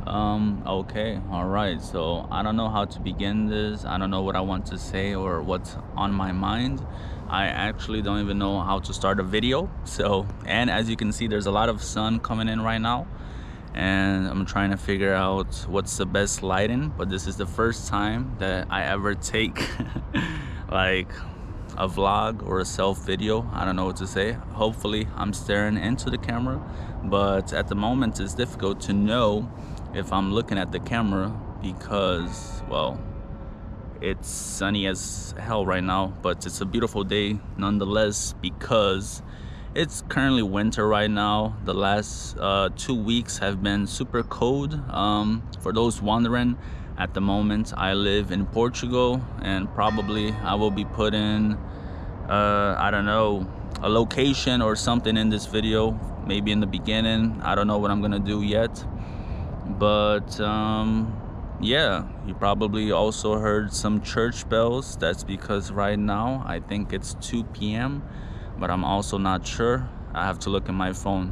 Okay, all right. So I don't know how to begin this. I don't know what I want to say or what's on my mind. I actually don't even know how to start a video. So, and as you can see, there's a lot of sun coming in right now, and I'm trying to figure out what's the best lighting. But this is the first time that I ever take like a vlog or a self video. I don't know what to say. Hopefully I'm staring into the camera, but at the moment it's difficult to know if I'm looking at the camera because, well, it's sunny as hell right now, but it's a beautiful day nonetheless because it's currently winter right now. The last 2 weeks have been super cold. For those wondering, at the moment I live in Portugal, and probably I will be putting I don't know, a location or something in this video, maybe in the beginning. I don't know what I'm gonna do yet, but yeah, you probably also heard some church bells. That's because right now I think it's 2 p.m, but I'm also not sure. I have to look at my phone.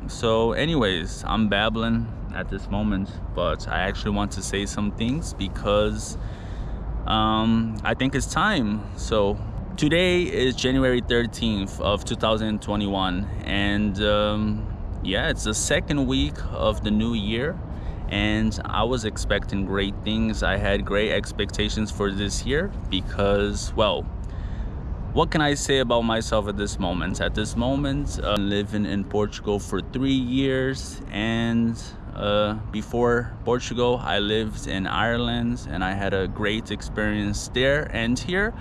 So anyways, I'm babbling at this moment, but I actually want to say some things because I think it's time. So today is January 13th of 2021, and yeah, it's the second week of the new year, and I was expecting great things. I had great expectations for this year because, well, what can I say about myself at this moment? At this moment, living in Portugal for 3 years, and before Portugal, I lived in Ireland, and I had a great experience there and here.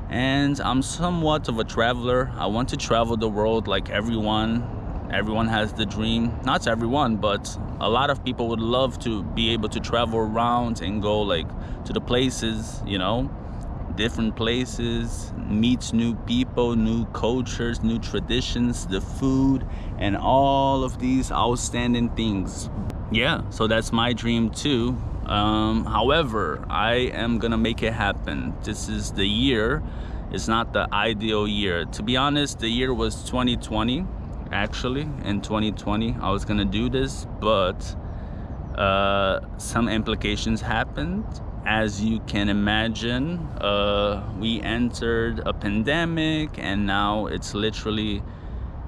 And I'm somewhat of a traveler. I want to travel the world like everyone. Everyone has the dream. Not everyone, but a lot of people would love to be able to travel around and go like to the places, you know, different places, meet new people, new cultures, new traditions, the food, and all of these outstanding things. Yeah, so that's my dream too. However, I am gonna make it happen. This is the year. It's not the ideal year. To be honest, the year was 2020. Actually, in 2020, I was gonna do this, but some implications happened. As you can imagine, we entered a pandemic, and now it's literally,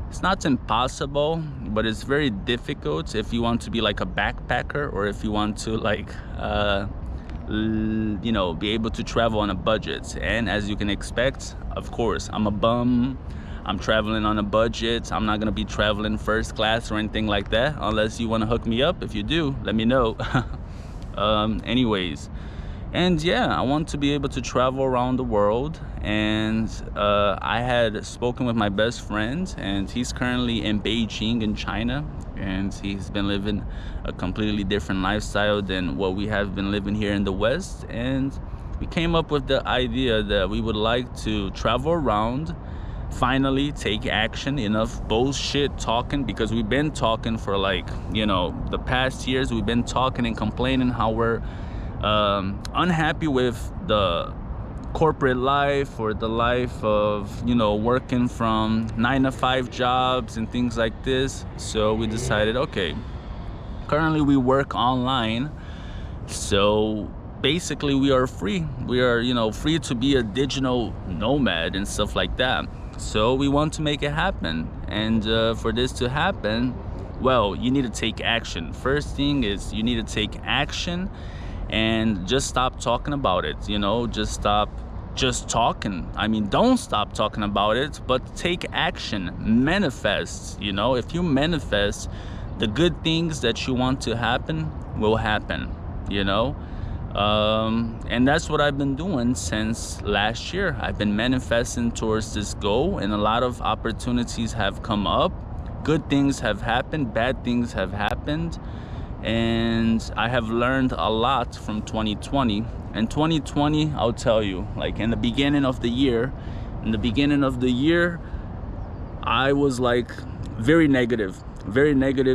it's not impossible, but it's very difficult if you want to be like a backpacker, or if you want to like you know, be able to travel on a budget. And as you can expect, of course, I'm a bum. I'm traveling on a budget. I'm not gonna be traveling first class or anything like that, unless you want to hook me up. If you do, let me know. Anyways, and yeah, I want to be able to travel around the world. And I had spoken with my best friend, and he's currently in Beijing in China, and he's been living a completely different lifestyle than what we have been living here in the West. And we came up with the idea that we would like to travel around, finally take action. Enough bullshit talking, because we've been talking for like, you know, the past years. We've been talking and complaining how we're unhappy with the corporate life, or the life of, you know, working from 9-to-5 jobs and things like this. So we decided, okay, currently we work online, so basically we are free. We are, you know, free to be a digital nomad and stuff like that. So we want to make it happen, and for this to happen, well, you need to take action. First thing is you need to take action, and just stop talking about it. You know, just stop just talking. I mean, don't stop talking about it, but take action. Manifest. You know, if you manifest, the good things that you want to happen will happen, you know. And that's what I've been doing since last year. I've been manifesting towards this goal, and a lot of opportunities have come up. Good things have happened, bad things have happened, and I have learned a lot from 2020. And 2020, I'll tell you, like in the beginning of the year, I was like very negative,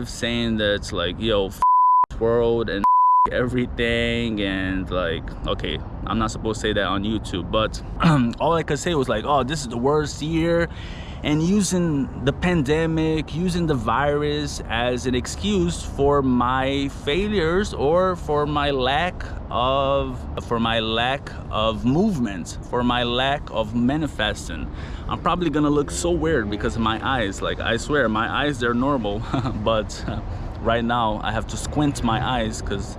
saying that it's like, yo, world and everything, and like, okay, I'm not supposed to say that on YouTube, but all I could say was like, oh, this is the worst year, and using the pandemic, using the virus as an excuse for my failures or for my lack of movement, for my lack of manifesting. I'm probably gonna look so weird because of my eyes. Like, I swear my eyes, they're normal, but right now I have to squint my eyes because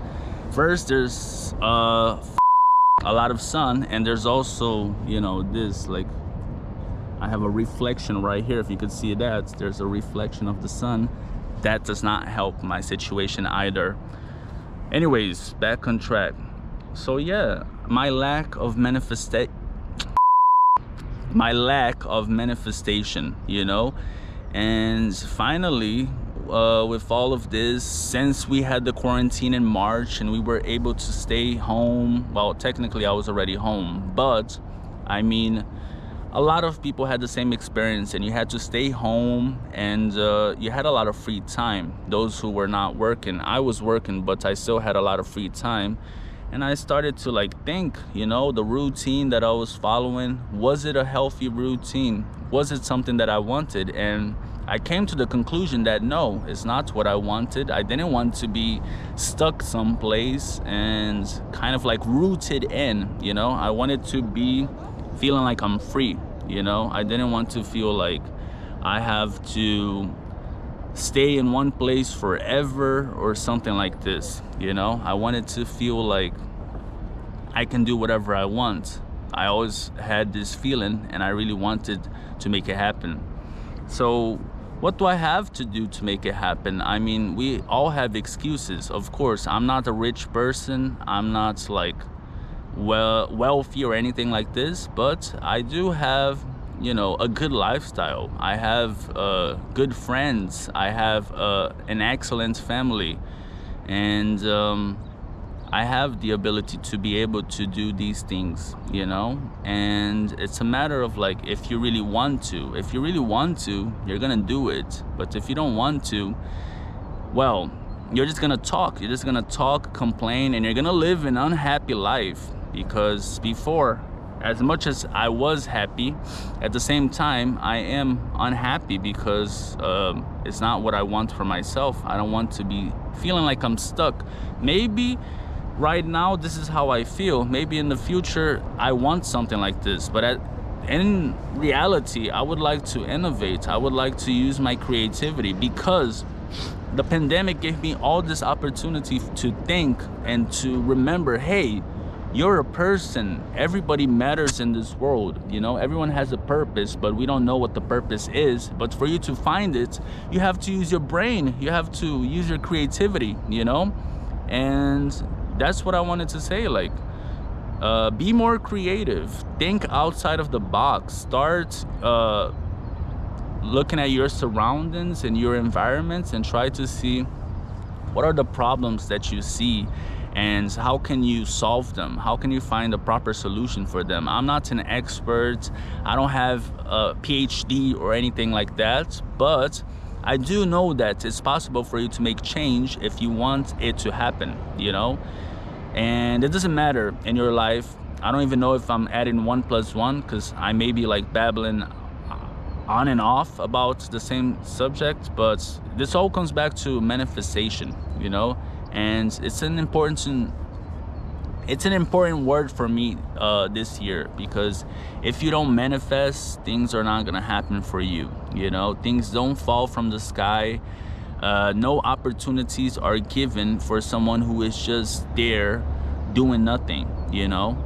first there's a lot of sun, and there's also, you know, this, like, I have a reflection right here. If you could see that, there's a reflection of the sun. That does not help my situation either. Anyways, back on track. So yeah, my lack of manifestation, you know. And finally, with all of this, since we had the quarantine in March and we were able to stay home, well, technically I was already home, but I mean, a lot of people had the same experience, and you had to stay home, and you had a lot of free time. Those who were not working, I was working, but I still had a lot of free time. And I started to, like, think, you know, the routine that I was following, was it a healthy routine? Was it something that I wanted? And I came to the conclusion that no, it's not what I wanted. I didn't want to be stuck someplace and kind of like rooted in, you know. I wanted to be feeling like I'm free, you know. I didn't want to feel like I have to stay in one place forever or something like this, you know. I wanted to feel like I can do whatever I want. I always had this feeling, and I really wanted to make it happen. So what do I have to do to make it happen? I mean, we all have excuses. Of course, I'm not a rich person. I'm not like wealthy or anything like this, but I do have, you know, a good lifestyle. I have good friends. I have an excellent family, and I have the ability to be able to do these things, you know. And it's a matter of, like, if you really want to. If you really want to, you're gonna do it. But if you don't want to, well, you're just gonna talk. You're just gonna talk, complain, and you're gonna live an unhappy life. Because before, as much as I was happy, at the same time I am unhappy because it's not what I want for myself. I don't want to be feeling like I'm stuck. Maybe right now this is how I feel. Maybe in the future I want something like this, but in reality I would like to innovate. I would like to use my creativity, because the pandemic gave me all this opportunity to think and to remember, hey, you're a person. Everybody matters in this world, you know. Everyone has a purpose, but we don't know what the purpose is. But for you to find it, you have to use your brain. You have to use your creativity, you know. And that's what I wanted to say. Like, be more creative. Think outside of the box. Start looking at your surroundings and your environments, and try to see what are the problems that you see, and how can you solve them? How can you find a proper solution for them? I'm not an expert. I don't have a PhD or anything like that, but I do know that it's possible for you to make change if you want it to happen, you know. And it doesn't matter in your life. I don't even know if I'm adding 1 + 1, because I may be like babbling on and off about the same subject, but this all comes back to manifestation, you know. And it's an important word for me this year, because if you don't manifest, things are not gonna happen for you, you know. Things don't fall from the sky. No opportunities are given for someone who is just there doing nothing, you know.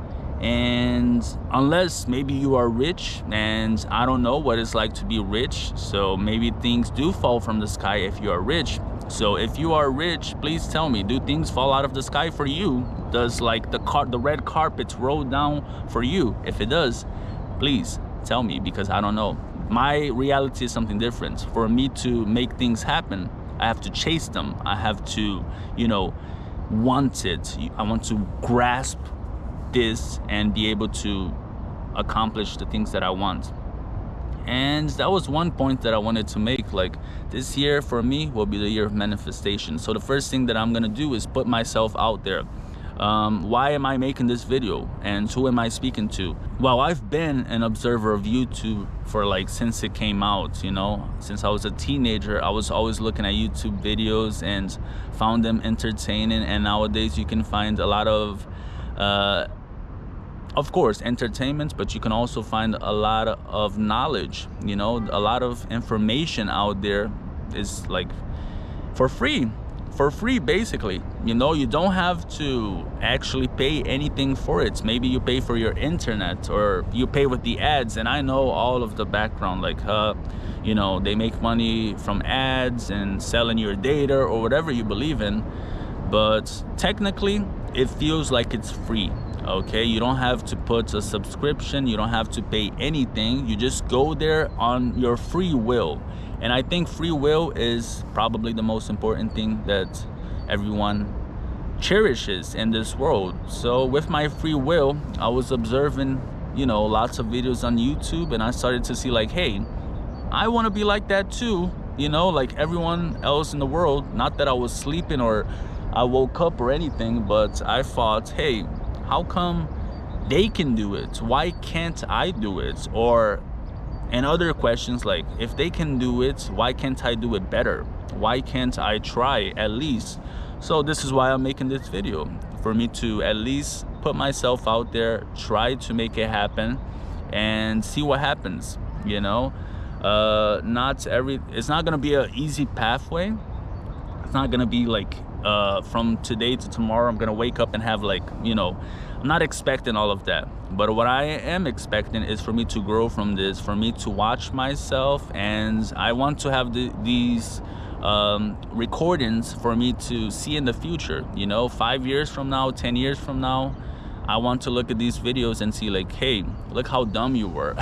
And unless maybe you are rich, and I don't know what it's like to be rich, so maybe things do fall from the sky if you are rich. So if you are rich, please tell me, do things fall out of the sky for you? Does, like, the red carpet roll down for you? If it does, please tell me, because I don't know. My reality is something different. For me to make things happen, I have to chase them. I have to, you know, want it. I want to grasp this and be able to accomplish the things that I want. And that was one point that I wanted to make. Like, this year for me will be the year of manifestation. So the first thing that I'm gonna do is put myself out there. Why am I making this video, and who am I speaking to? Well, I've been an observer of YouTube for like since it came out, you know. Since I was a teenager, I was always looking at YouTube videos and found them entertaining. And nowadays you can find a lot of course, entertainment, but you can also find a lot of knowledge, you know. A lot of information out there is like for free basically, you know. You don't have to actually pay anything for it. Maybe you pay for your internet, or you pay with the ads, and I know all of the background, like you know, they make money from ads and selling your data or whatever you believe in, but technically it feels like it's free. Okay, you don't have to put a subscription, you don't have to pay anything, you just go there on your free will. And I think free will is probably the most important thing that everyone cherishes in this world. So with my free will, I was observing, you know, lots of videos on YouTube, and I started to see like, hey, I want to be like that too, you know, like everyone else in the world. Not that I was sleeping or I woke up or anything, but I thought, hey, how come they can do it? Why can't I do it? Or, and other questions like, if they can do it, why can't I do it better? Why can't I try at least? So this is why I'm making this video, for me to at least put myself out there, try to make it happen, and see what happens, you know. It's not gonna be an easy pathway. It's not gonna be like from today to tomorrow I'm gonna wake up and have, like, you know, I'm not expecting all of that. But what I am expecting is for me to grow from this, for me to watch myself, and I want to have these recordings for me to see in the future, you know, 5 years from now, 10 years from now. I want to look at these videos and see like, hey, look how dumb you were.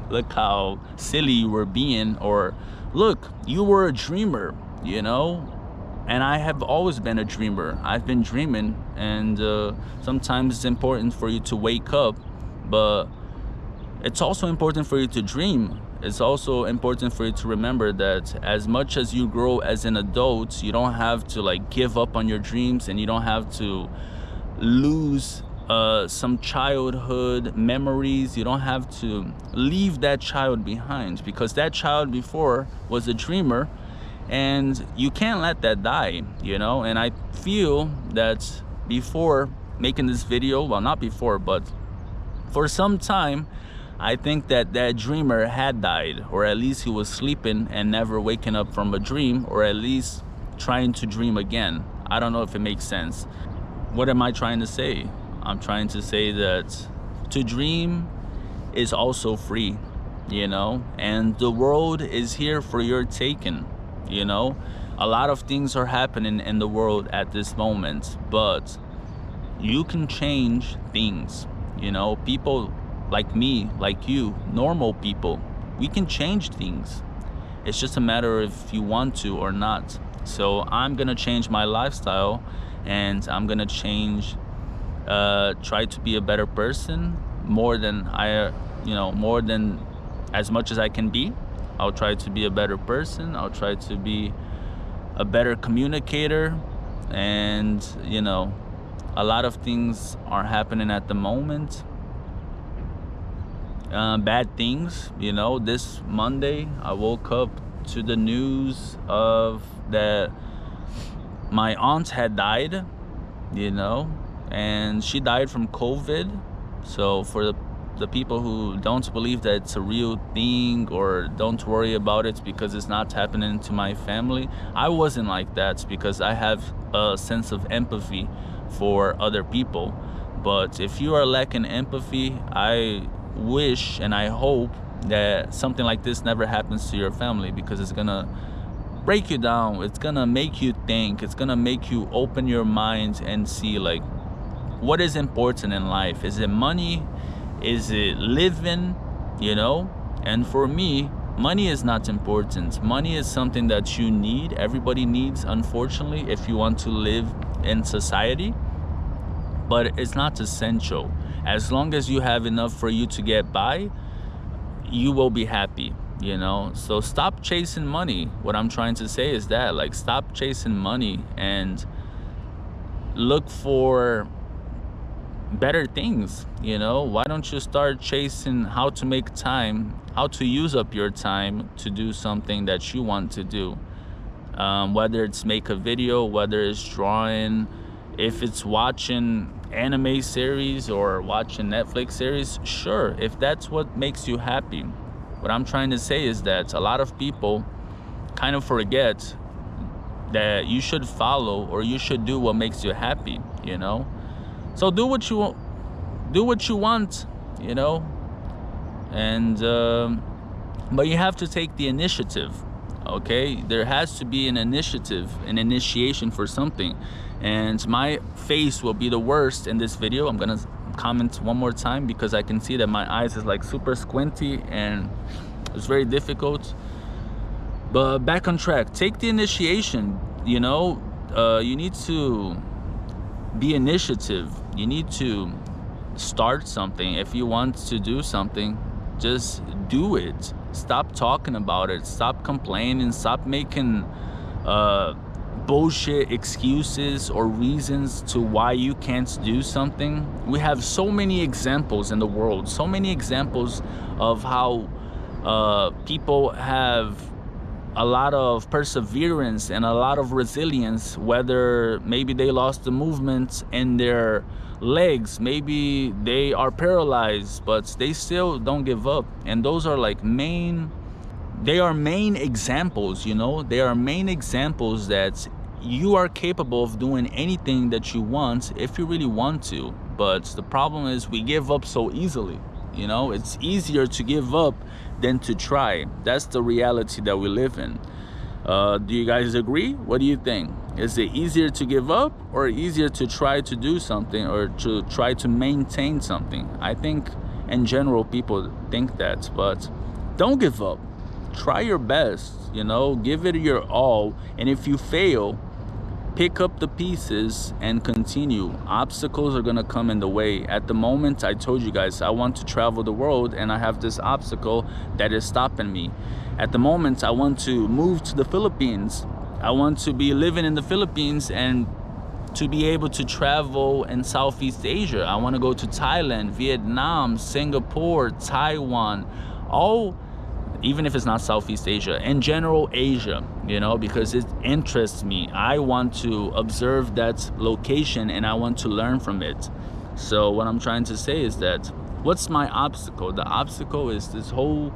Look how silly you were being, or look, you were a dreamer, you know. And I have always been a dreamer. I've been dreaming, and sometimes it's important for you to wake up, but it's also important for you to dream. It's also important for you to remember that as much as you grow as an adult, you don't have to like give up on your dreams, and you don't have to lose some childhood memories. You don't have to leave that child behind, because that child before was a dreamer, and you can't let that die, you know. And I feel that before making this video, well, not before, but for some time, I think that that dreamer had died, or at least he was sleeping and never waking up from a dream, or at least trying to dream again. I don't know if it makes sense. What am I trying to say? I'm trying to say that to dream is also free, you know, and the world is here for your taking, you know. A lot of things are happening in the world at this moment, but you can change things, you know. People like me, like you, normal people, we can change things. It's just a matter of if you want to or not. So I'm gonna change my lifestyle, and I'm gonna change, try to be a better person, more than more than as much as I can be. I'll try to be a better person. I'll try to be a better communicator. And you know, a lot of things are happening at the moment, bad things, you know. This Monday I woke up to the news of that my aunt had died, you know, and she died from COVID. So for the people who don't believe that it's a real thing, or don't worry about it because it's not happening to my family, I wasn't like that, because I have a sense of empathy for other people. But if you are lacking empathy, I wish and I hope that something like this never happens to your family, because it's gonna break you down. It's gonna make you think. It's gonna make you open your mind and see like what is important in life. Is it money? Is it living? You know? And for me, money is not important. Money is something that you need. Everybody needs, unfortunately, if you want to live in society. But it's not essential. As long as you have enough for you to get by, you will be happy, you know. So stop chasing money. What I'm trying to say is that, like, stop chasing money and look for better things, you know? Why don't you start chasing how to make time, how to use up your time to do something that you want to do? Whether it's make a video, whether it's drawing, if it's watching anime series or watching Netflix series, sure, if that's what makes you happy. What I'm trying to say is that a lot of people kind of forget that you should follow or you should do what makes you happy, you know? So do what you want, you know? And but you have to take the initiative. Okay, there has to be an initiative, an initiation for something. And my face will be the worst in this video. I'm gonna comment one more time because I can see that my eyes is like super squinty and it's very difficult. But back on track, take the initiation, you know? You need to be initiative. You need to start something. If you want to do something, just do it. Stop talking about it. Stop complaining. Stop making bullshit excuses or reasons to why you can't do something. We have so many examples in the world, so many examples of how people have a lot of perseverance and a lot of resilience, whether maybe they lost the movement in their legs, maybe they are paralyzed, but they still don't give up. And those are like main examples, you know? They are main examples that you are capable of doing anything that you want if you really want to. But the problem is we give up so easily, you know? It's easier to give up than to try. That's the reality that we live in. Do you guys agree? What do you think? Is it easier to give up or easier to try to do something or to try to maintain something? I think in general people think that, but don't give up. Try your best, you know, give it your all. And if you fail, pick up the pieces and continue. Obstacles are gonna come in the way. At the moment, I told you guys, I want to travel the world and I have this obstacle that is stopping me. At the moment, I want to move to the Philippines. I want to be living in the Philippines and to be able to travel in Southeast Asia. I want to go to Thailand, Vietnam, Singapore, Taiwan, all, even if it's not Southeast Asia, in general Asia, you know, because it interests me. I want to observe that location and I want to learn from it. So what I'm trying to say is that, what's my obstacle? The obstacle is this whole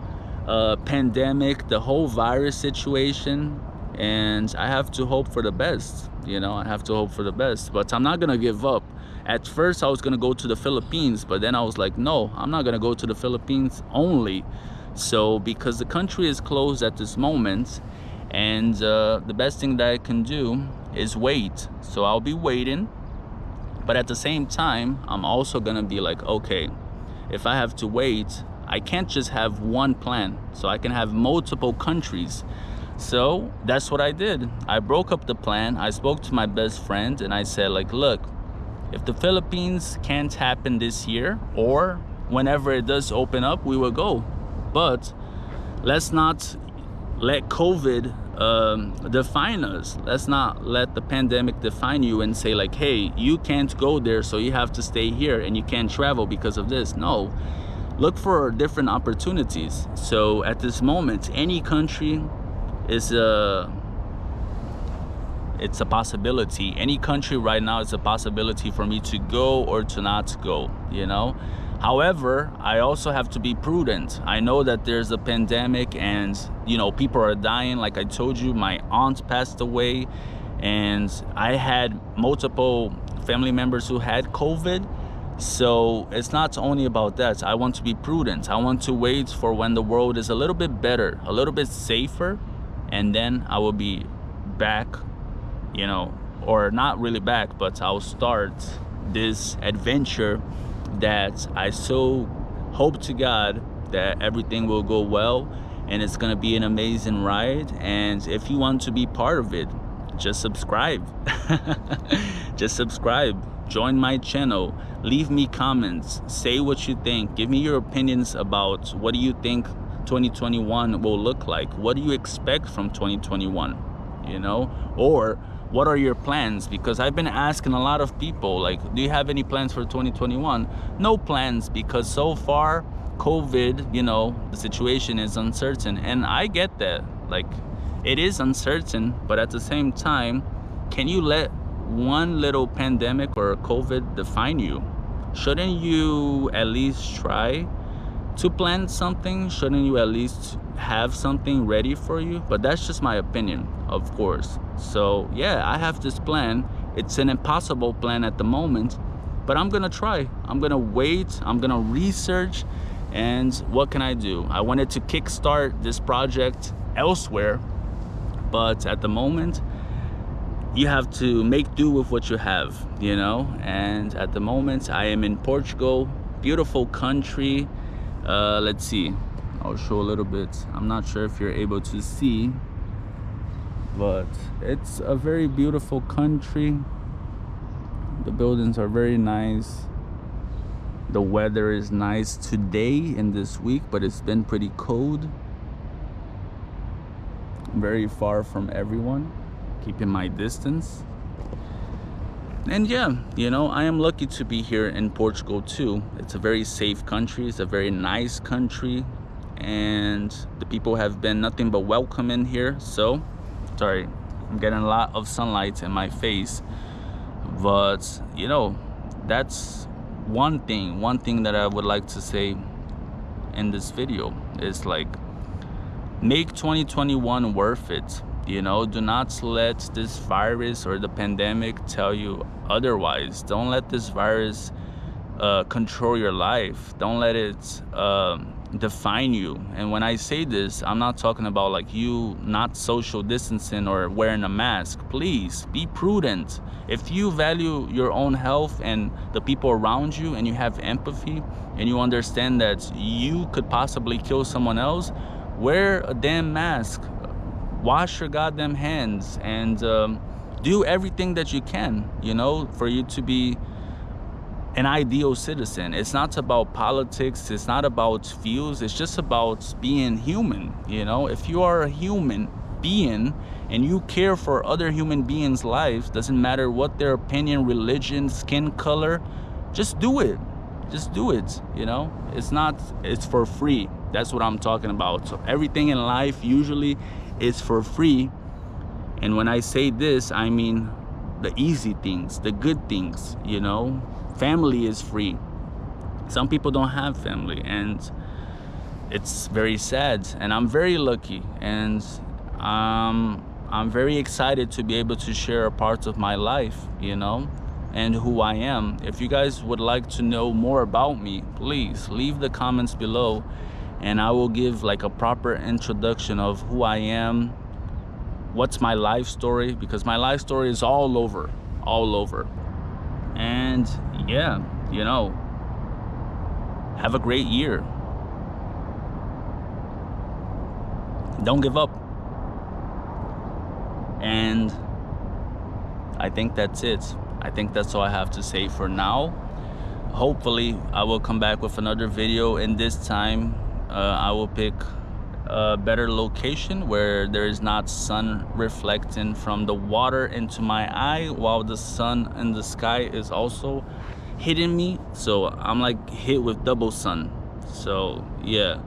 pandemic, the whole virus situation, and I have to hope for the best, you know? I have to hope for the best, but I'm not gonna give up. At first I was gonna go to the Philippines, but then I was like, no, I'm not gonna go to the Philippines only. So because the country is closed at this moment, and the best thing that I can do is wait. So I'll be waiting, but at the same time I'm also gonna be like, okay, if I have to wait, I can't just have one plan, so I can have multiple countries. So that's what I did. I broke up the plan. I spoke to my best friend and I said, like, look, if the Philippines can't happen this year or whenever it does open up, we will go. But let's not let COVID define us. Let's not let the pandemic define you and say like, hey, you can't go there, so you have to stay here and you can't travel because of this. No, look for different opportunities. So at this moment, any country is it's a possibility. Any country right now is a possibility for me to go or to not go, you know? However, I also have to be prudent. I know that there's a pandemic and, you know, people are dying. Like I told you, my aunt passed away and I had multiple family members who had COVID. So it's not only about that. I want to be prudent. I want to wait for when the world is a little bit better, a little bit safer, and then I will be back, you know, or not really back, but I'll start this adventure that I so hope to God that everything will go well and it's gonna be an amazing ride. And if you want to be part of it, just subscribe. Just subscribe, join my channel, leave me comments, say what you think, give me your opinions about what do you think 2021 will look like, what do you expect from 2021, you know, or what are your plans? Because I've been asking a lot of people, like, do you have any plans for 2021? No plans, because so far COVID, you know, the situation is uncertain, and I get that. Like, it is uncertain, but at the same time, can you let one little pandemic or COVID define you? Shouldn't you at least try to plan something? Shouldn't you at least have something ready for you? But that's just my opinion, of course. So yeah, I have this plan. It's an impossible plan at the moment, but I'm gonna try. I'm gonna wait, I'm gonna research, and what can I do? I wanted to kickstart this project elsewhere, but at the moment, you have to make do with what you have, you know? And at the moment, I am in Portugal, beautiful country. Let's see, I'll show a little bit. I'm not sure if you're able to see, but it's a very beautiful country. The buildings are very nice. The weather is nice today in this week, but it's been pretty cold. Very far from everyone, keeping my distance. And yeah, you know, I am lucky to be here in Portugal too. It's a very safe country, it's a very nice country, and the people have been nothing but welcome in here. So, sorry, I'm getting a lot of sunlight in my face, but you know, that's one thing that I would like to say in this video is, like, make 2021 worth it. You know, do not let this virus or the pandemic tell you otherwise. Don't let this virus control your life. Don't let it define you. And when I say this, I'm not talking about like you not social distancing or wearing a mask. Please be prudent. If you value your own health and the people around you, and you have empathy, and you understand that you could possibly kill someone else, wear a damn mask. Wash your goddamn hands, and do everything that you can, you know, for you to be an ideal citizen. It's not about politics, it's not about views, it's just about being human, you know? If you are a human being and you care for other human beings' lives, doesn't matter what their opinion, religion, skin color, just do it. Just do it, you know? It's for free. That's what I'm talking about. So everything in life usually is for free. And when I say this, I mean the easy things, the good things, you know? Family is free. Some people don't have family, and it's very sad. And I'm very lucky, and I'm very excited to be able to share a part of my life, you know, and who I am. If you guys would like to know more about me, please leave the comments below, and I will give like a proper introduction of who I am, what's my life story, because my life story is all over. And yeah, you know, have a great year. Don't give up. And I think that's it. I think that's all I have to say for now. Hopefully I will come back with another video, and this time I will pick a better location where there is not sun reflecting from the water into my eye, while the sun in the sky is also hitting me, so I'm like hit with double sun. So yeah,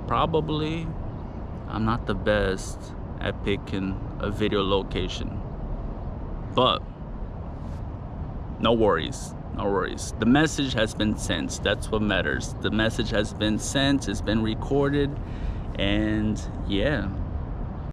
probably I'm not the best at picking a video location, but no worries. The message has been sent. That's what matters. The message has been sent, it's been recorded, and yeah.